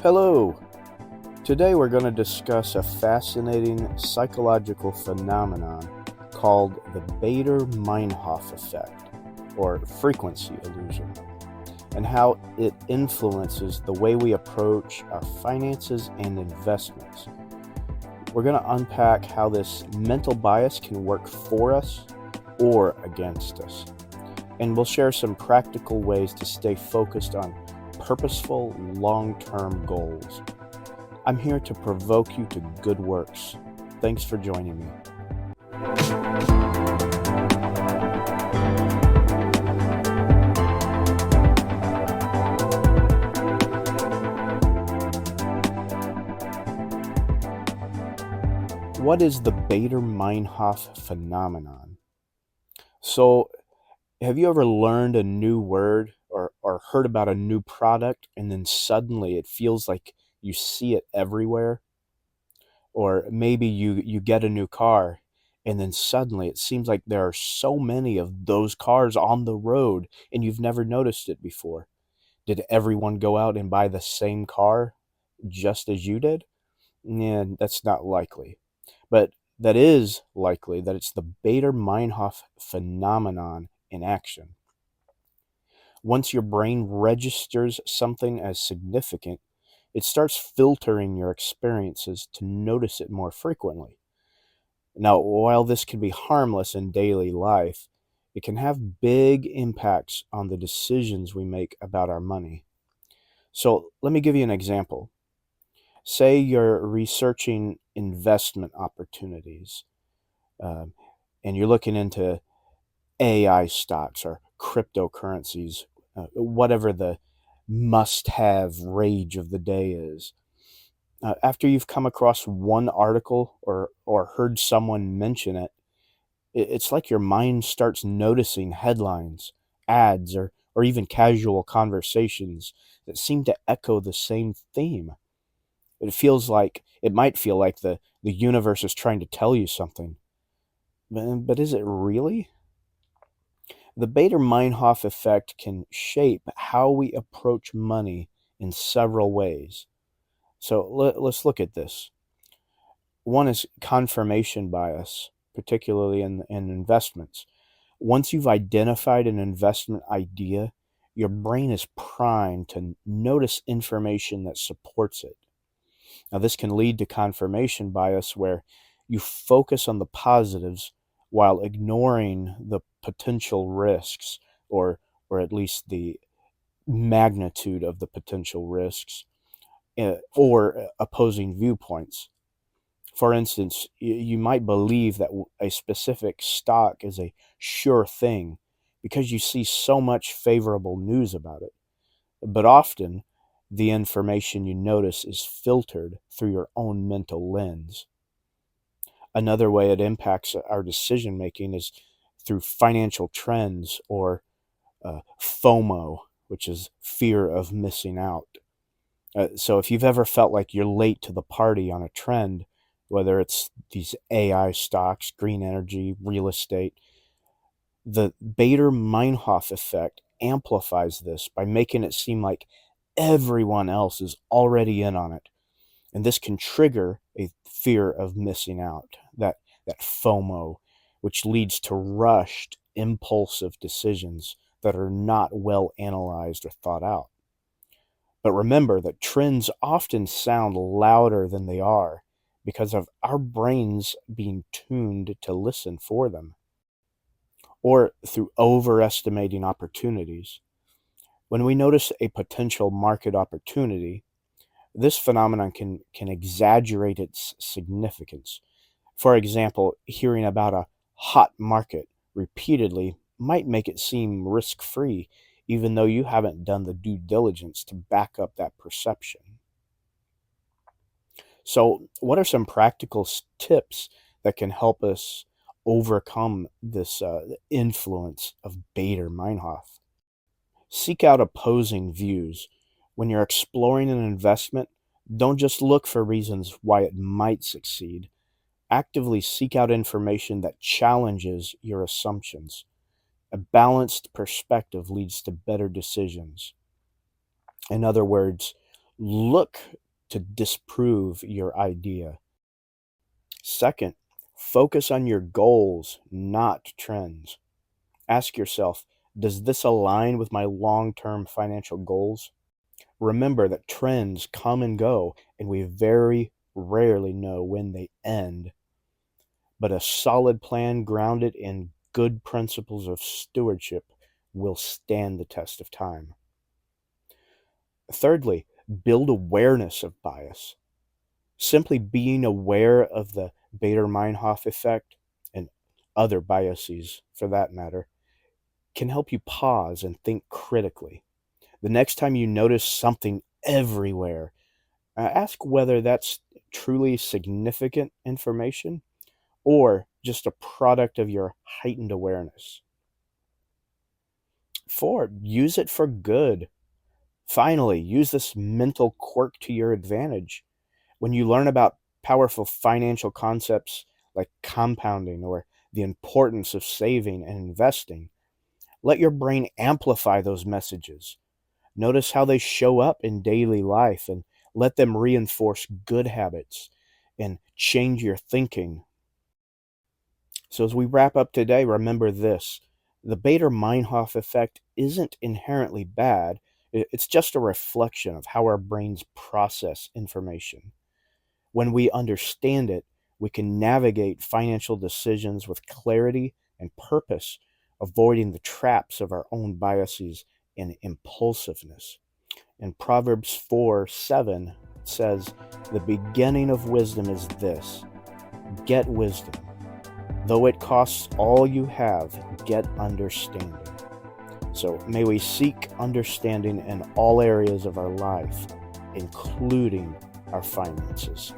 Hello! Today we're going to discuss a fascinating psychological phenomenon called the Baader-Meinhof effect, or frequency illusion, and how it influences the way we approach our finances and investments. We're going to unpack how this mental bias can work for us or against us, and we'll share some practical ways to stay focused on purposeful, long-term goals. I'm here to provoke you to good works. Thanks for joining me. What is the Baader-Meinhof phenomenon? So, have you ever learned a new word or heard about a new product and then suddenly it feels like you see it everywhere? Or maybe you get a new car and then suddenly it seems like there are so many of those cars on the road and you've never noticed it before. Did everyone go out and buy the same car just as you did? Yeah, that's not likely. But that is likely that it's the Baader-Meinhof phenomenon in action. Once your brain registers something as significant, it starts filtering your experiences to notice it more frequently. Now, while this can be harmless in daily life, it can have big impacts on the decisions we make about our money. So, let me give you an example. Say you're researching investment opportunities, um, and you're looking into AI stocks or cryptocurrencies, whatever the must have rage of the day is. After you've come across one article or heard someone mention it, it's like your mind starts noticing headlines, ads, or even casual conversations that seem to echo the same theme. It might feel like the universe is trying to tell you something. But is it really? The Baader-Meinhof effect can shape how we approach money in several ways. So let's look at this. One is confirmation bias, particularly in investments. Once you've identified an investment idea, your brain is primed to notice information that supports it. Now, this can lead to confirmation bias where you focus on the positives while ignoring the potential risks, or at least the magnitude of the potential risks, or opposing viewpoints. For instance, you might believe that a specific stock is a sure thing because you see so much favorable news about it. But often, the information you notice is filtered through your own mental lens. Another way it impacts our decision making is through financial trends or FOMO, which is fear of missing out. So if you've ever felt like you're late to the party on a trend, whether it's these AI stocks, green energy, real estate, the Baader-Meinhof effect amplifies this by making it seem like everyone else is already in on it. And this can trigger a fear of missing out, that FOMO, which leads to rushed, impulsive decisions that are not well analyzed or thought out. But remember that trends often sound louder than they are because of our brains being tuned to listen for them, or through overestimating opportunities. When we notice a potential market opportunity, this phenomenon can exaggerate its significance. For example, hearing about a hot market repeatedly might make it seem risk-free, even though you haven't done the due diligence to back up that perception. So, what are some practical tips that can help us overcome this influence of Baader-Meinhof? Seek out opposing views. When you're exploring an investment, don't just look for reasons why it might succeed. Actively seek out information that challenges your assumptions. A balanced perspective leads to better decisions. In other words, look to disprove your idea. Second, focus on your goals, not trends. Ask yourself, does this align with my long-term financial goals? Remember that trends come and go, and we very rarely know when they end. But a solid plan grounded in good principles of stewardship will stand the test of time. Thirdly, build awareness of bias. Simply being aware of the Baader-Meinhof effect, and other biases for that matter, can help you pause and think critically. The next time you notice something everywhere, ask whether that's truly significant information or just a product of your heightened awareness. 4, use it for good. Finally, use this mental quirk to your advantage. When you learn about powerful financial concepts like compounding or the importance of saving and investing, let your brain amplify those messages. Notice how they show up in daily life and let them reinforce good habits and change your thinking. So, as we wrap up today, remember this: the Baader-Meinhof effect isn't inherently bad, it's just a reflection of how our brains process information. When we understand it, we can navigate financial decisions with clarity and purpose, avoiding the traps of our own biases and impulsiveness. And Proverbs 4:7 says, "The beginning of wisdom is this: get wisdom. Though it costs all you have, get understanding." So may we seek understanding in all areas of our life, including our finances.